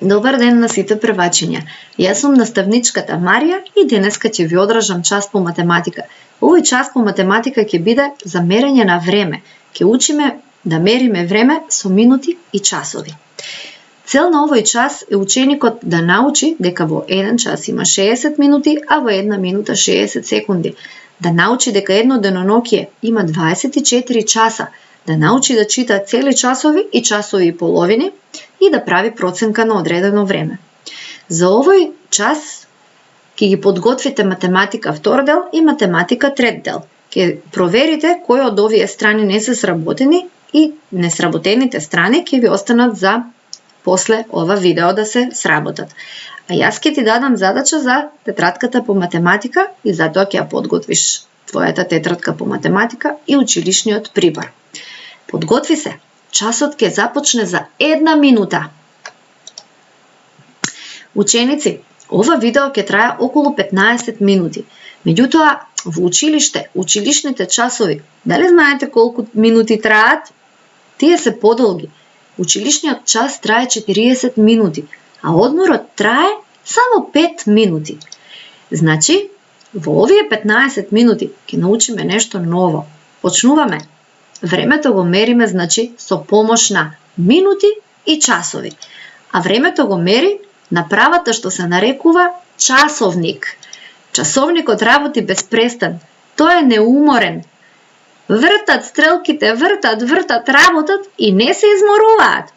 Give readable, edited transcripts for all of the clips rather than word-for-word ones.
Добар ден на сите првачиња. Јас сум наставничката Марија и денеска ќе ви одржам час по математика. Овој час по математика ќе биде за мерење на време. Ќе учиме да мериме време со минути и часови. Цел на овој час е ученикот да научи дека во 1 час има 60 минути, а во 1 минута 60 секунди. Да научи дека едно деноноќие има 24 часа. Да научи да чита цели часови и часови и половини и да прави проценка на одредено време. За овој час ќе ги подготвите математика втор дел и математика трет дел. Ќе проверите кои од овие страни не се сработени и несработените страни ќе ви останат за после ова видео да се сработат. А јас ќе ти дадам задача за тетратката по математика и затоа ќе ја подготвиш твојата тетратка по математика и училишниот прибор. Подготви се. Часот ќе започне за 1 минута. Ученици, ова видео ќе трае околу 15 минути. Меѓутоа, во училиште, училишните часови, дали знаете колку минути траат? Тие се подолги. Училишниот час трае 40 минути, а одморот трае само 5 минути. Значи, во овие 15 минути ќе научиме нешто ново. Почнуваме. Времето го мериме, значи, со помош на минути и часови. А времето го мери направата што се нарекува часовник. Часовникот работи без престан. Тој е неуморен. Вртат стрелките, вртат, работат и не се изморуваат.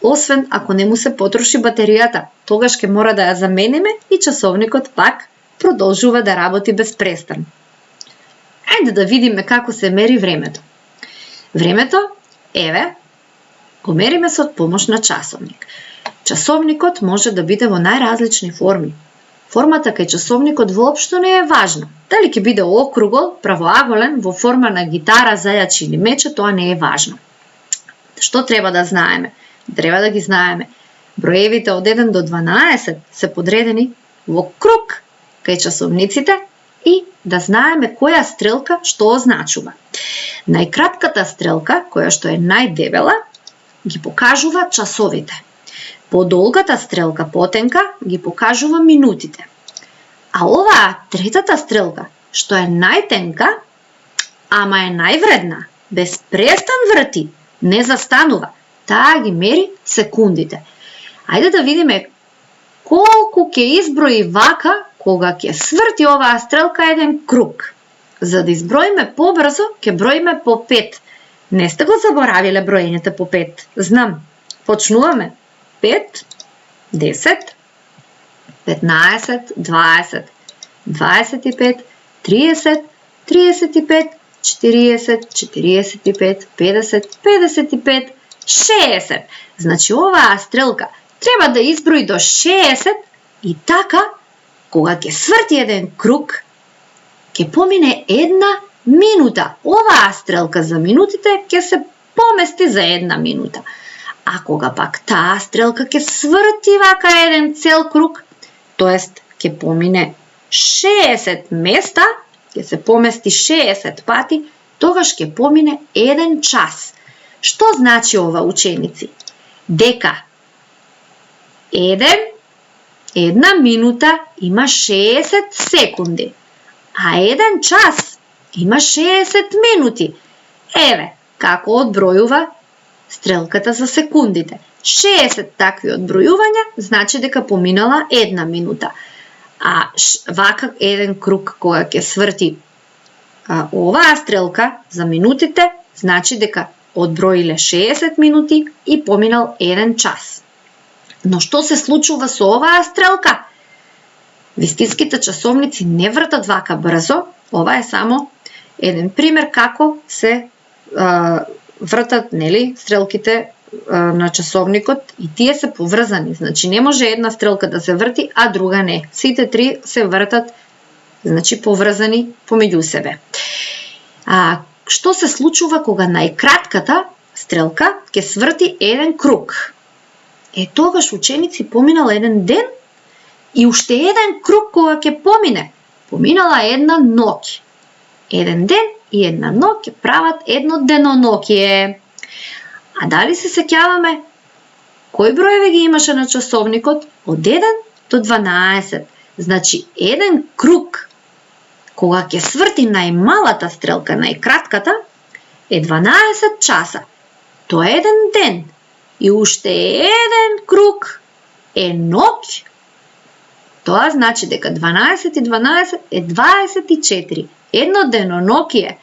Освен ако не му се потроши батеријата, тогаш ќе мора да ја замениме и часовникот пак продолжува да работи без престан. Ајде да видиме како се мери времето. Времето, еве, го мериме со помош на часовник. Часовникот може да биде во најразлични форми. Формата кај часовникот воопшто не е важна. Дали ќе биде округол, правоаголен, во форма на гитара, зајач или мече, тоа не е важно. Што треба да знаеме? Треба да ги знаеме. Броевите од 1 до 12 се подредени во круг кај часовниците и да знаеме која стрелка што означува. Најкратката стрелка, која што е најдебела, ги покажува часовите. Подолгата стрелка, потенка, ги покажува минутите. А оваа третата стрелка, што е најтенка, ама е највредна, без престан врти, не застанува, таа ги мери секундите. Ајде да видиме колку ќе изброи вака кога ќе сврти оваа стрелка еден круг. За да изброиме побрзо, ќе броиме по 5. Не сте го заборавиле броењето по 5. Знам. Почнуваме. 5, 10, 15, 20, 25, 30, 35, 40, 45, 50, 55, 60. Значи оваа стрелка треба да изброи до 60 и така, кога ќе сврти еден круг, ќе помине 1 минута. Оваа стрелка за минутите ќе се помести за 1 минута. А кога пак таа стрелка ќе сврти вака еден цел круг, тоест ќе помине 60 места, ќе се помести 60 пати, тогаш ќе помине 1 час. Што значи ова, ученици? Дека 1 минута има 60 секунди, а 1 час има 60 минути. Еве, како одбројува стрелката за секундите. 60 такви одбројувања значи дека поминала 1 минута. А вака еден круг кога ќе сврти оваа стрелка за минутите, значи дека одброиле 60 минути и поминал 1 час. Но што се случува со оваа стрелка? Вистинските часовници не вртат вака брзо. Ова е само еден пример како се вртат, нели, стрелките на часовникот и тие се поврзани. Значи не може една стрелка да се врти, а друга не. Сите три се вртат, значи поврзани помеѓу себе. Што се случува кога најкратката стрелка ќе сврти еден круг? Тогаш, ученици, поминал еден ден и уште еден круг кога ќе помине. Поминала една ноќ. Еден ден и една ноќ прават едно деноноќие. А дали се сеќаваме Кои броеви ги имаше на часовникот? Од 1 до 12. Значи, еден круг, кога ќе сврти најмалата стрелка, најкратката, е 12 часа. Тоа е еден ден. И уште еден круг е ноќ. Тоа значи дека 12 и 12 е 24. Едно денонокие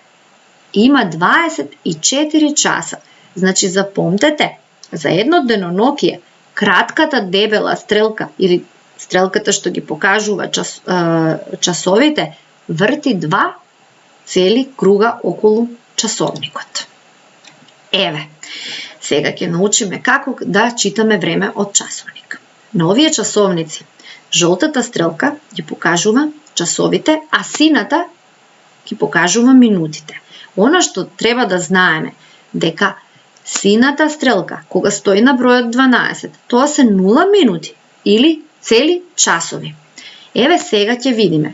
има 24 часа. Значи, запомтете, за едно денонокие, кратката дебела стрелка или стрелката што ги покажува часовите, врти 2 цели круга околу часовникот. Еве, сега ќе научиме како да читаме време од часовник. На овие часовници, жолтата стрелка ги покажува часовите, а сината ги покажува минутите. Она што треба да знаеме, дека сината стрелка, кога стои на бројот 12, тоа се 0 минути или цели часови. Еве сега ќе видиме.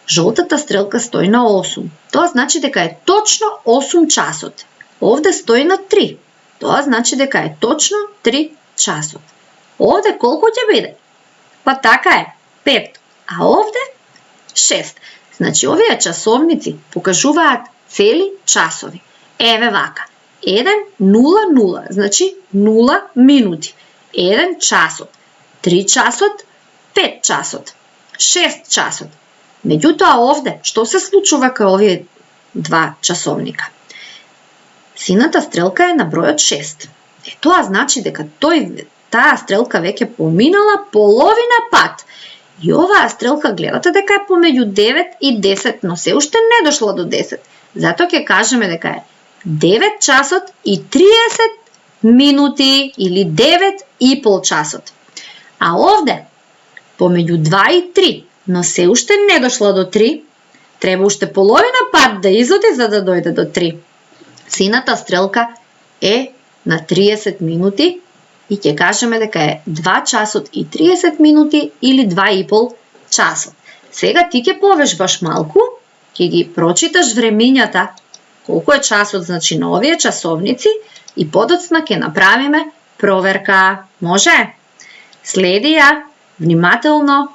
Жолтата стрелка стои на 8. Тоа значи дека е точно 8 часот. Овде стои на 3. Тоа значи дека е точно 3 часот. Овде колку ќе биде? Па така е, 5. А овде 6. Значи овие часовници покажуваат цели часови. Еве вака. 1:00, значи 0 минути. 1 часот, 3 часот, 5 часот, 6 часот. Меѓутоа овде, што се случува кај овие два часовника? Сината стрелка е на бројот 6. Тоа значи дека таа стрелка веќе поминала половина пат. И оваа стрелка гледате дека е помеѓу 9 и 10, но се уште не дошла до 10. Затоа ќе кажеме дека е 9 часот и 30 минути или 9 и пол часот. А овде, помеѓу 2 и 3, но се уште не дошла до 3, треба уште половина пат да изоди за да дојде до 3. Сината стрелка е на 30 минути и ќе кажеме дека е 2 часот и 30 минути или 2 и пол часот. Сега ти ќе повежбаш малку, ќе ги прочиташ времињата, колку е часот, значи на овие часовници, и подоцна ќе направиме проверка. Може? Следи ја внимателно,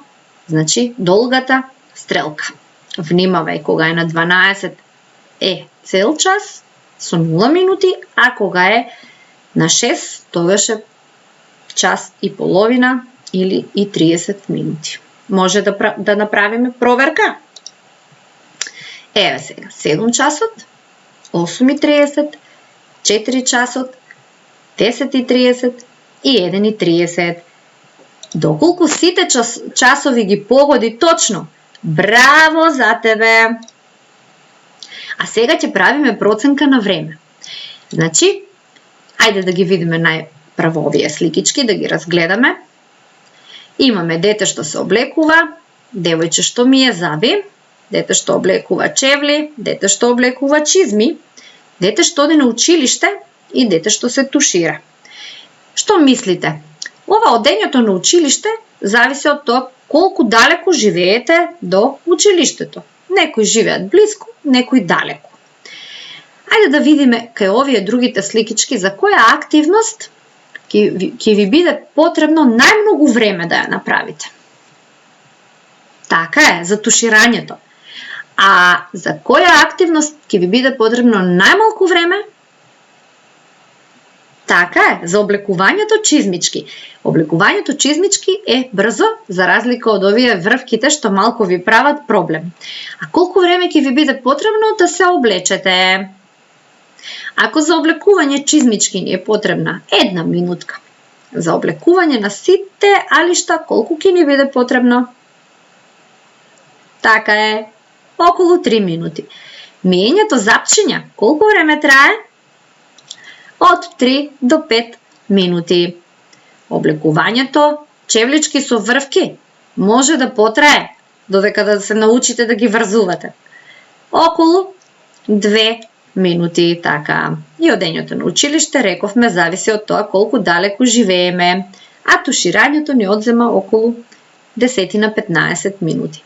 значи долгата стрелка. Внимавај, кога е на 12 е цел час со 0 минути, а кога е на 6, тогаш е час и половина или и 30 минути. Може да направиме проверка? Еве сега, 7 часот, 8:30, 4 часот, 10:30 и 1:30. Доколку сите часови ги погоди точно, браво за тебе! А сега ќе правиме проценка на време. Значи, ајде да ги видиме најпрво овие сликички, да ги разгледаме. Имаме дете што се облекува, девојче што мие заби, дете што облекува чевли, дете што облекува чизми, дете што оди на училиште и дете што се тушира. Што мислите? Ова одењето на училиште зависи од тоа колку далеку живеете до училиштето. Некои живеат блиску, некои далеку. Ајде да видиме кај овие другите сликички за која активност ќе ви биде потребно најмногу време да ја направите. Така е, за туширањето. А за која активност ќе ви биде потребно најмалку време? Така е, за облекувањето чизмички. Облекувањето чизмички е брзо, за разлика од овие врвките што малку ви прават проблем. А колку време ќе ви биде потребно да се облечете? Ако за облекување чизмички ни е потребна 1 минутка, за облекување на сите алишта колку ќе ни биде потребно? Така е, околу 3 минути. Миењето запчиња колку време трае? Од 3 до 5 минути. Облекувањето чевлички со врвки може да потрае додека да се научите да ги врзувате. Околу 2 минути, така. И одењето на училиште, рековме, зависи од тоа колку далеку живееме, а туширањето ни одзема околу 10-15 минути.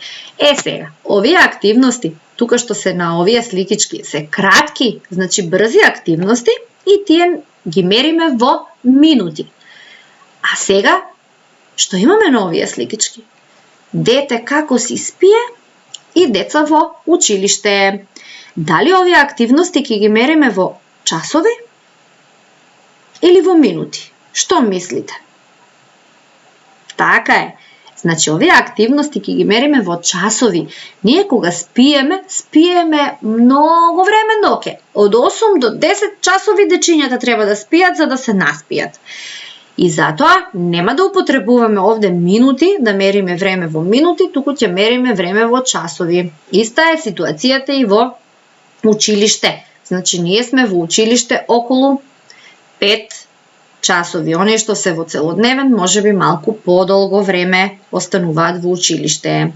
Сега, овие активности, тука што се на овие сликички, се кратки, значи брзи активности, и тие ги мериме во минути. А сега, што имаме на овие сликички? Дете како си спие и деца во училиште. Дали овие активности ќе ги мериме во часови или во минути? Што мислите? Така е. Значи, овие активности ќе ги мериме во часови. Ние кога спиеме многу време ноќе. Од 8 до 10 часови дечињата треба да спијат за да се наспијат. И затоа нема да употребуваме овде минути, да мериме време во минути, туку ќе мериме време во часови. Иста е ситуацијата и во училиште. Значи, ние сме во училиште околу 5 часови. Оние што се во целодневен, можеби малку подолго време остануваат во училиште.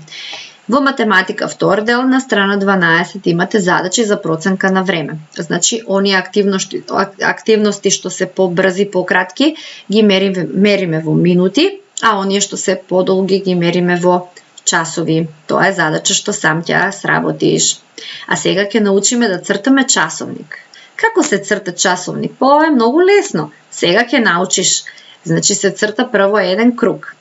Во математика втор дел на страна 12 имате задачи за проценка на време. Значи, оние активности што се побрзи, пократки, ги мериме во минути, а оние што се подолги ги мериме во часови. Тоа е задача што сам ќе сработиш. А сега ќе научиме да цртаме часовник. Како се црта часовник? Ова е многу лесно. Сега ќе научиш. Значи се црта прво еден круг.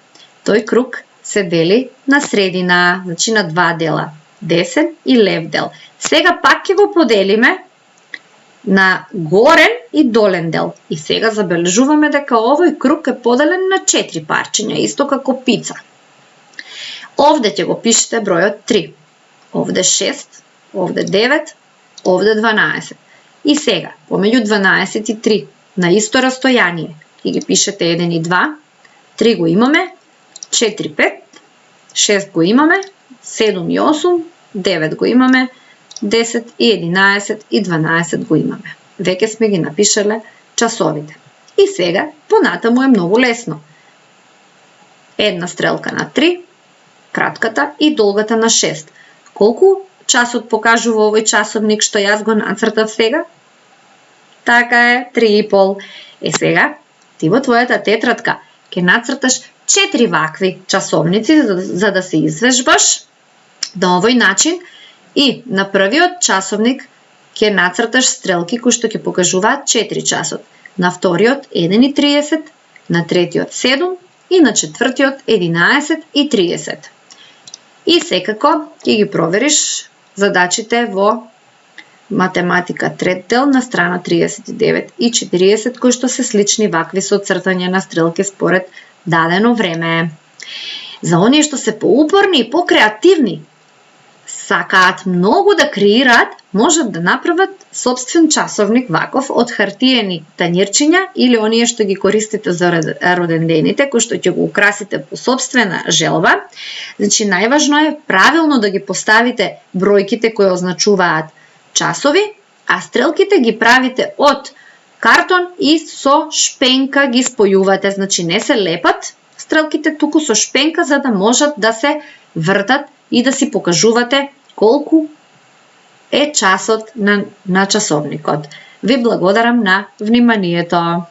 Тој круг се дели на средина, значи на два дела, десен и лев дел. Сега пак ќе го поделиме на горен и долен дел. И сега забележуваме дека овој круг е поделен на 4 парчиња, исто како пица. Овде ќе го пишете бројот 3. Овде 6, овде 9, овде 12. И сега, помеѓу 12 и 3, на исто растојание, ќе ги пишете 1 и 2, 3 го имаме, 4, 5, 6 го имаме, 7 и 8, 9 го имаме, 10 и 11 и 12 го имаме. Веќе сме ги напишале часовите. И сега, понатаму е многу лесно. Една стрелка на 3, кратката и долгата на 6. Колку часот покажува овој часовник што јас го нацртав сега? Така е, 3,5. Сега, ти во твојата тетрадка ќе нацрташ 4 вакви часовници за да се извежбаш на овој начин и на првиот часовник ќе нацрташ стрелки кои што ќе покажуваат 4 часот, на вториот 1,30, на третиот 7 и на четвртиот 11,30. И секако ќе ги провериш задачите во математика трет дел на страна 39 и 40 кои што се слични вакви со цртање на стрелки според дадено време. За оние што се поупорни и покреативни, сакаат многу да креираат, можат да направат сопствен часовник ваков од хартиени танирчиња или оние што ги користите за родендените, кои што ќе го украсите по сопствена желба. Значи, најважно е правилно да ги поставите бројките кои означуваат часови, а стрелките ги правите од картон и со шпенка ги спојувате. Значи, не се лепат стрелките, туку со шпенка за да можат да се вртат и да си покажувате колку е часот на часовникот. Ви благодарам на вниманието.